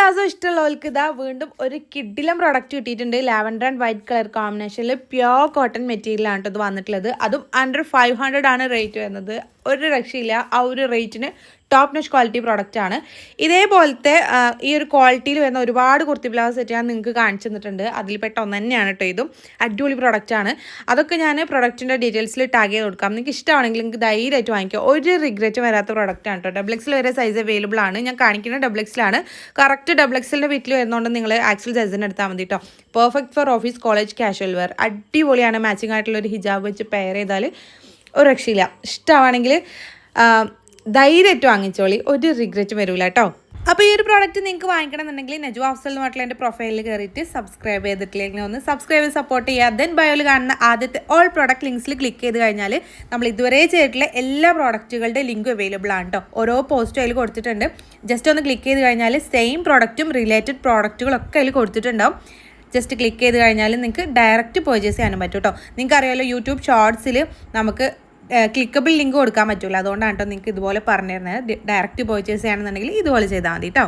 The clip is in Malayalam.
പ്ലാസോ ഇഷ്ടമുള്ളവർക്ക് ഇതാ വീണ്ടും ഒരു കിഡിലം പ്രോഡക്റ്റ് കിട്ടിയിട്ടുണ്ട്. ലാവൻഡർ ആൻഡ് വൈറ്റ് കളർ കോമ്പിനേഷനിൽ പ്യോർ കോട്ടൺ മെറ്റീരിയലാണ് ഇത് വന്നിട്ടുള്ളത്. അതും അണ്ടർ 500 ആണ് റേറ്റ് വരുന്നത്. ഒരു രക്ഷയില്ല. ആ ഒരു റേറ്റിന് ടോപ്പ് നോച്ച് ക്വാളിറ്റി പ്രോഡക്റ്റ് ആണ്. ഇതേപോലത്തെ ഈ ഒരു ക്വാളിറ്റിയിൽ വരുന്ന ഒരുപാട് കുർത്തി ബ്ലൗസ് സെറ്റ് ഞാൻ നിങ്ങൾക്ക് കാണിച്ചു തന്നിട്ടുണ്ട്. അതിൽപ്പെട്ട ഒന്ന് തന്നെയാണ് കേട്ടോ ഇതും. അടിപൊളി പ്രോഡക്റ്റ് ആണ്. അതൊക്കെ ഞാൻ പ്രൊഡക്റ്റിൻ്റെ ഡീറ്റെയിൽസിൽ ടാഗ് ചെയ്ത് കൊടുക്കാം. നിങ്ങൾക്ക് ഇഷ്ടമാണെങ്കിൽ നിങ്ങൾക്ക് ധൈര്യമായിട്ട് വാങ്ങിക്കാം. ഒരു റിഗ്രറ്റ് വരാത്ത പ്രോഡക്റ്റ് ആണ് കേട്ടോ. ഡബിൾ എക്സിൽ വരെ സൈസ് അവൈലബിൾ ആണ്. ഞാൻ കാണിക്കുന്നത് ഡബിൾ എക്സിലാണ്. കറക്റ്റ് ഡബിൾ എക്സിൻ്റെ വീട്ടിൽ വരുന്നതുകൊണ്ട് നിങ്ങൾ ആക്ച്വൽ സൈസിന് എടുത്താൽ മതി കേട്ടോ. Perfect for office, college, casual wear. അടിപൊളിയാണ്. മാച്ചിങ് ആയിട്ടുള്ള ഒരു ഹിജാബ് വെച്ച് പെയർ ചെയ്താൽ ഒരു രക്ഷയില്ല. ഇഷ്ടമാണെങ്കിൽ ധൈര്യമായിട്ട് വാങ്ങിച്ചോളി. ഒരു റിഗ്രറ്റ് വരില്ല കേട്ടോ. അപ്പോൾ ഈ ഒരു പ്രോഡക്റ്റ് നിങ്ങൾക്ക് വാങ്ങിക്കണമെന്നുണ്ടെങ്കിൽ നജു അഫ്സൽ എന്ന് പറഞ്ഞിട്ടുള്ള എൻ്റെ പ്രൊഫൈലിൽ കയറിയിട്ട് സബ്സ്ക്രൈബ് ചെയ്തിട്ടില്ലെങ്കിൽ ഒന്ന് സബ്സ്ക്രൈബ് ചെയ്ത് സപ്പോർട്ട് ചെയ്യുക. ദെൻ ബയോയിൽ കാണുന്ന ആദ്യത്തെ ഓൾ പ്രോഡക്റ്റ് ലിങ്ക്സിൽ ക്ലിക്ക് ചെയ്ത് കഴിഞ്ഞാൽ നമ്മൾ ഇതുവരെ ചെയ്തിട്ടുള്ള എല്ലാ പ്രോഡക്റ്റുകളുടെ ലിങ്കും അവൈലബിൾ ആണ് കേട്ടോ. ഓരോ പോസ്റ്റും അതിൽ കൊടുത്തിട്ടുണ്ട്. ജസ്റ്റ് ഒന്ന് ക്ലിക്ക് ചെയ്ത് കഴിഞ്ഞാൽ സെയിം പ്രോഡക്റ്റും റിലേറ്റഡ് പ്രോഡക്റ്റുകളൊക്കെ അതിൽ കൊടുത്തിട്ടുണ്ടാവും. ജസ്റ്റ് ക്ലിക്ക് ചെയ്ത് കഴിഞ്ഞാൽ നിങ്ങൾക്ക് ഡയറക്റ്റ് പർച്ചേസ് ചെയ്യാനും പറ്റും കേട്ടോ. നിങ്ങൾക്ക് അറിയാമല്ലോ യൂട്യൂബ് ഷോർട്സിൽ നമുക്ക് ക്ലിക്കബിൾ ലിങ്ക് കൊടുക്കാൻ പറ്റില്ല. അതുകൊണ്ടാണ് കേട്ടോ നിങ്ങൾക്ക് ഇതുപോലെ പറഞ്ഞു തരുന്നത്. ഡയറക്റ്റ് പർച്ചേസ് ചെയ്യുകയാണെന്നുണ്ടെങ്കിൽ ഇതുപോലെ ചെയ്താൽ മതി കേട്ടോ.